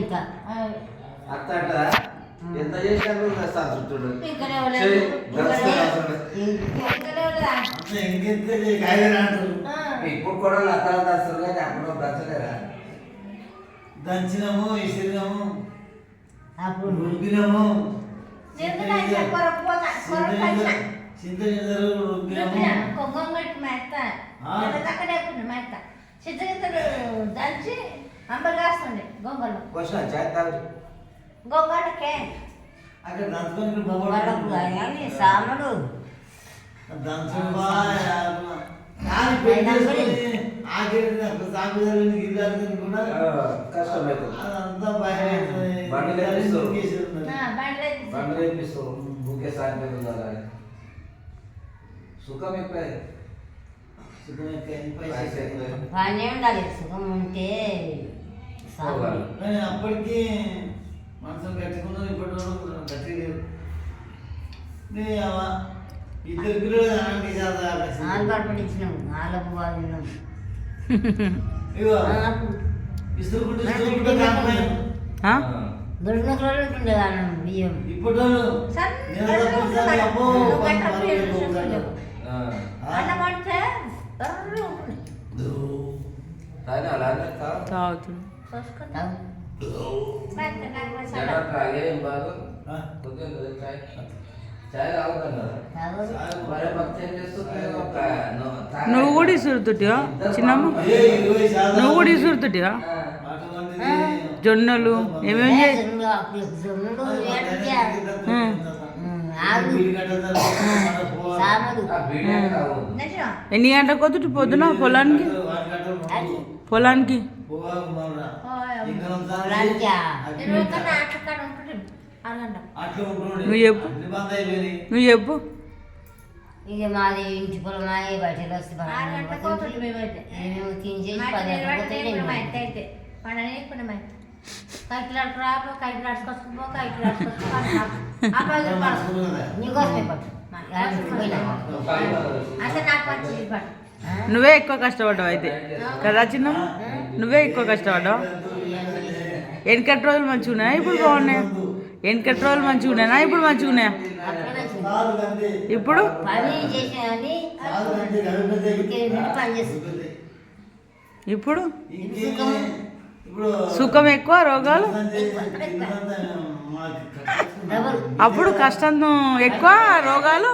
ఇంకా అత్త ఎంత చేసినా ఇప్పుడు కూడా అత్తాలు దస్తారు కానీ అప్పుడు దచ్చలేరా దంచినాము ఇసిరినాము అప్పుడు రుబ్బినాము దంచి అంబలు కాస్తుండే గొంగలు గొంగలకే అక్కడ దంచుకొని సామలు సుఖం ఎక్కువ బాగానే ఉండాలి సుఖం ఉంటే అప్పటికి మనసు కట్టుకున్నాం ఇప్పటి వరకు గట్టి లేవు ఇద్దరు పిల్లలు పట్టించినాం నాలుగు బాగున్నాం దొరికిన ఉంటుండే వాళ్ళం బియ్యం ఇప్పుడు నువ్వు కూడా ఇసురుతుంటివా చిన్నమ్మ? నువ్వు కూడా ఇసురుతుంటివా? జొన్నలు ఏమేమి ఎన్ని గంటలకు వద్దు పొద్దున పొలానికి? నువ్వు చెప్పు ఇక మాది ఇంటి పొలమాయి బయటకు వస్తే నువ్వే ఎక్కువ కష్టపడ్డావు అయితే కదా చిన్న? నువ్వే ఎక్కువ కష్టపడ్డావు. వెనకటి రోజులు మంచిగా ఉన్నాయా ఇప్పుడు బాగున్నాయా? వెనకటి రోజులు మంచిగా ఉన్నాయా ఇప్పుడు మంచిగా ఉన్నాయా? ఇప్పుడు ఇప్పుడు సుఖం ఎక్కువ రోగాలు అప్పుడు కష్టం ఎక్కువ రోగాలు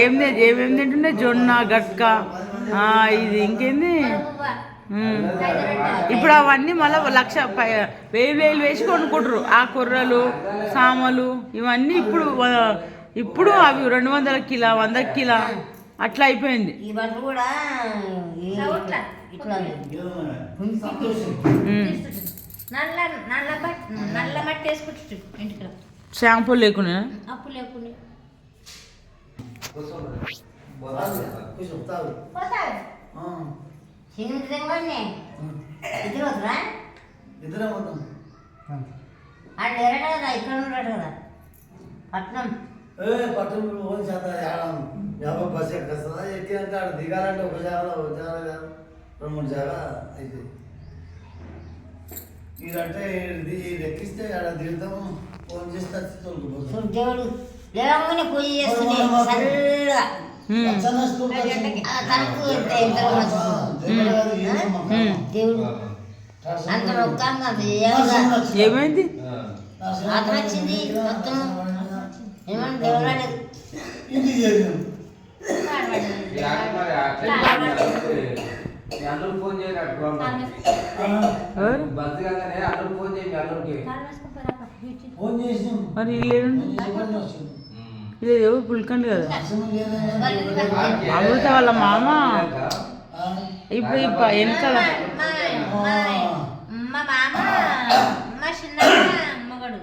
ఏమేమి తింటుండే జొన్న గట్క ఇది ఇంకేంది ఇప్పుడు అవన్నీ మళ్ళీ 1,000 వేసి కొనుక్కుంటారు. ఆ కుర్రలు సామలు ఇవన్నీ ఇప్పుడు అవి 200 కిలో 100 కిలో అట్లా అయిపోయింది. షాంపూ లేకుండా అప్పు లేకుండా ఇద్దరు ఇక్కడ ఉన్నాడు కదా పట్నం పట్టణం బస్ ఎక్కస్తుందా ఎక్కినాక ఆడ దిగాలంటే ఒక జాగా కాదు 2-3 జాగా అయితే మీరంటే ఎక్కిస్తే ఆడ దిగుతాము ఫోన్ చేస్తే దేవుడు లేవగానే పూజ చేస్తుండే చల్లగా దేవుడు అంత మొత్తం ఏమైంది? అతను వచ్చింది మొత్తం ఏమన్నా దేవుడు ఫోన్ చేసి మరి ఇది ఎవరు పుల్కండి కదా అమృత వాళ్ళ మామ ఇప్పుడు వెనకాల మా మామ మా చిన్న మగడు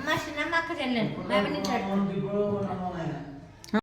మా చిన్నమ్మ అక్క చెల్లెలు మేము ఇప్పుడు